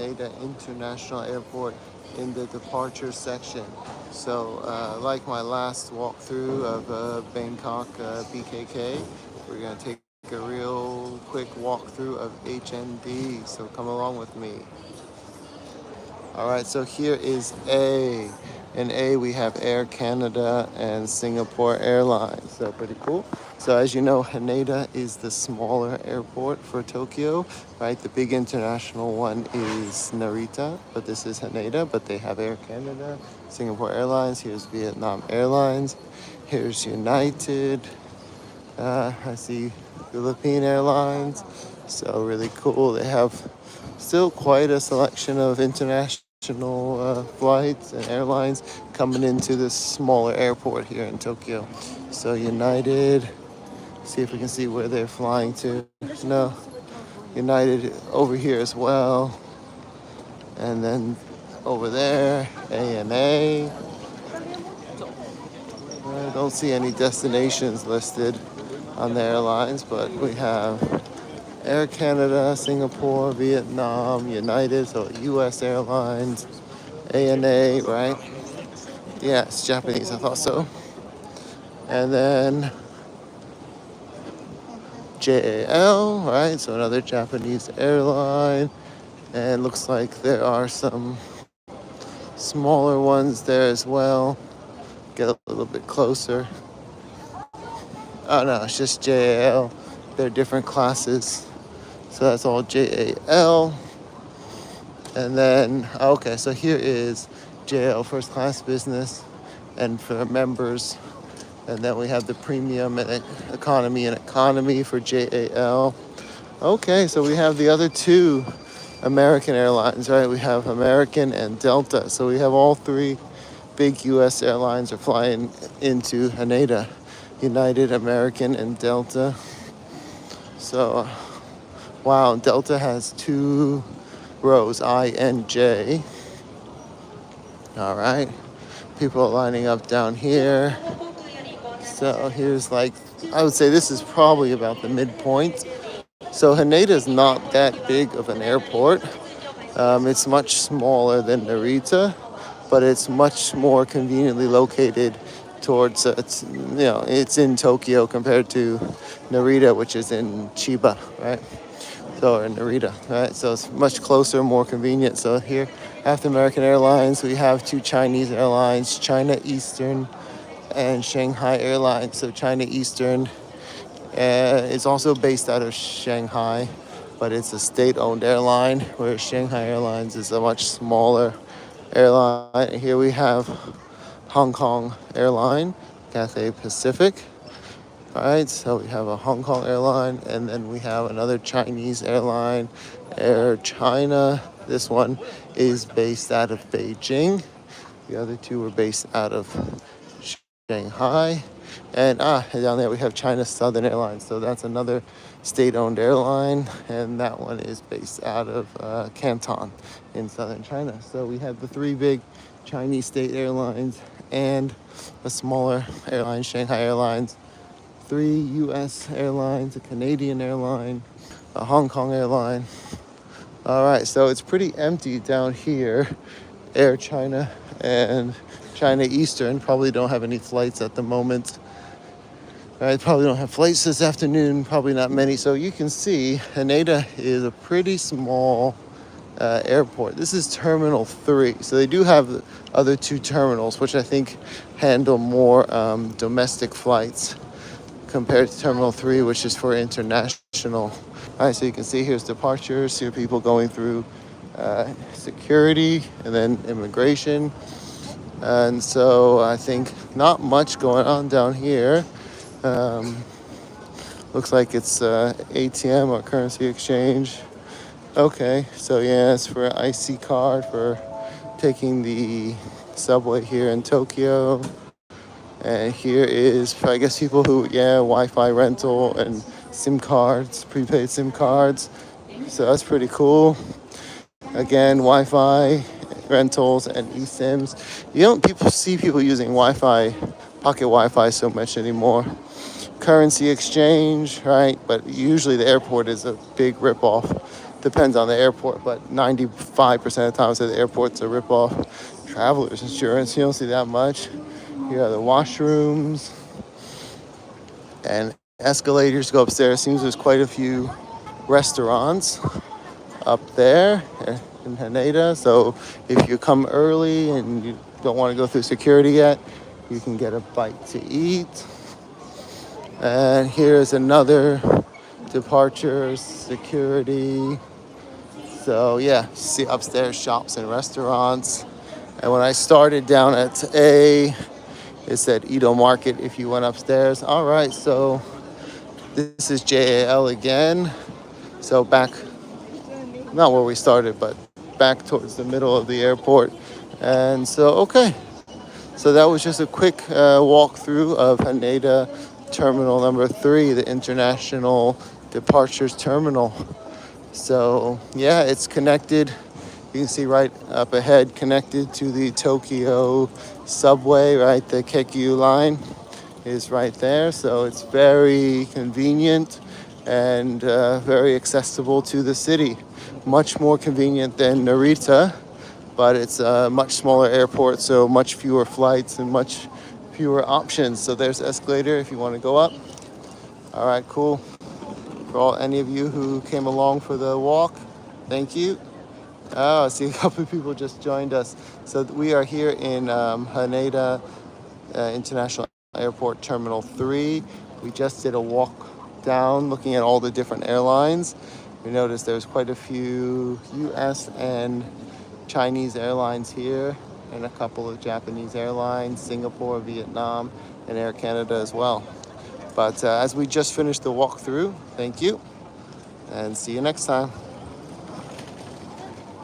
Haneda International Airport in the departure section. So, like my last walkthrough of Bangkok BKK, we're going to take a real quick walkthrough of HND. So, come along with me. All right, so here is A. In A, we have Air Canada and Singapore Airlines. So pretty cool. So as you know, Haneda is the smaller airport for Tokyo, right? The big international one is Narita, but this is Haneda, but they have Air Canada, Singapore Airlines. Here's Vietnam Airlines. Here's United. I see Philippine Airlines. So really cool. They have still quite a selection of international flights and airlines coming into this smaller airport here in Tokyo. So United, see if we can see where they're flying to. No, United over here as well. And then over there, ANA. I don't see any destinations listed on the airlines, but we have Air Canada, Singapore, Vietnam, United, so US Airlines, ANA, right? Yeah, it's Japanese, I thought so. And then JAL, right? So another Japanese airline. And looks like there are some smaller ones there as well. Get a little bit closer. Oh no, it's just JAL. They're different classes. So that's all JAL. And then, okay, so here is JAL first class business and for members. And then we have the premium and economy for JAL. Okay, so we have the other two American airlines, right? We have American and Delta. So we have all three big US airlines are flying into Haneda. United, American, and Delta. So, wow, Delta has two rows, I and J. All right, people are lining up down here. So here's like, I would say this is probably about the midpoint. So Haneda is not that big of an airport. It's much smaller than Narita, but it's much more conveniently located towards, it's in Tokyo compared to Narita, which is in Chiba, right? So, in Narita, right? So it's much closer, more convenient. So here, after American Airlines, we have two Chinese airlines, China Eastern and Shanghai Airlines. So China Eastern is also based out of Shanghai, but it's a state-owned airline, whereas Shanghai Airlines is a much smaller airline. Here we have Hong Kong Airline, Cathay Pacific. All right, so we have a Hong Kong airline, and then we have another Chinese airline, Air China. This one is based out of Beijing. The other two were based out of Shanghai. And down there we have China Southern Airlines. So that's another state-owned airline, and that one is based out of Canton in southern China. So we have the three big Chinese state airlines and a smaller airline, Shanghai Airlines, three U.S. airlines, a Canadian airline, a Hong Kong airline. All right, so it's pretty empty down here. Air China and China Eastern probably don't have any flights at the moment. All right, probably don't have flights this afternoon, probably not many. So you can see Haneda is a pretty small airport. This is Terminal 3. So they do have the other two terminals, which I think handle more domestic flights compared to Terminal 3, which is for international. All right, so you can see here's departures. Here are people going through security and then immigration. And so I think not much going on down here. Looks like it's ATM or currency exchange. Okay, so yeah, it's for an IC card for taking the subway here in Tokyo. And here is, I guess, people who, Wi-Fi rental and SIM cards, prepaid SIM cards. So that's pretty cool. Again, Wi-Fi rentals and eSIMs. You don't see people using Wi-Fi, pocket Wi-Fi so much anymore. Currency exchange, right? But usually the airport is a big ripoff Depends on the airport, but 95% of the time, I say the airport's a ripoff. Traveler's insurance, you don't see that much. Here are the washrooms and escalators go upstairs. Seems there's quite a few restaurants up there in Haneda. So if you come early and you don't want to go through security yet, you can get a bite to eat. And here's another departure security. So yeah, see upstairs shops and restaurants. And when I started down at A, it said Edo Market if you went upstairs. All right, so this is JAL again. So back, not where we started, but back towards the middle of the airport. And so, okay. So that was just a quick walkthrough of Haneda Terminal number 3, the International Departures Terminal. So yeah, it's connected. You can see right up ahead, connected to the Tokyo subway, right? The Keikyu line is right there. So it's very convenient and very accessible to the city. Much more convenient than Narita, but it's a much smaller airport, so much fewer flights and much fewer options. So there's the escalator if you want to go up. All right, cool. For any of you who came along for the walk, thank you. Oh, I see a couple of people just joined us. So we are here in Haneda International Airport Terminal 3. We just did a walk down looking at all the different airlines. We noticed there's quite a few US and Chinese airlines here and a couple of Japanese airlines, Singapore, Vietnam, and Air Canada as well. But as we just finished the walkthrough, thank you and see you next time.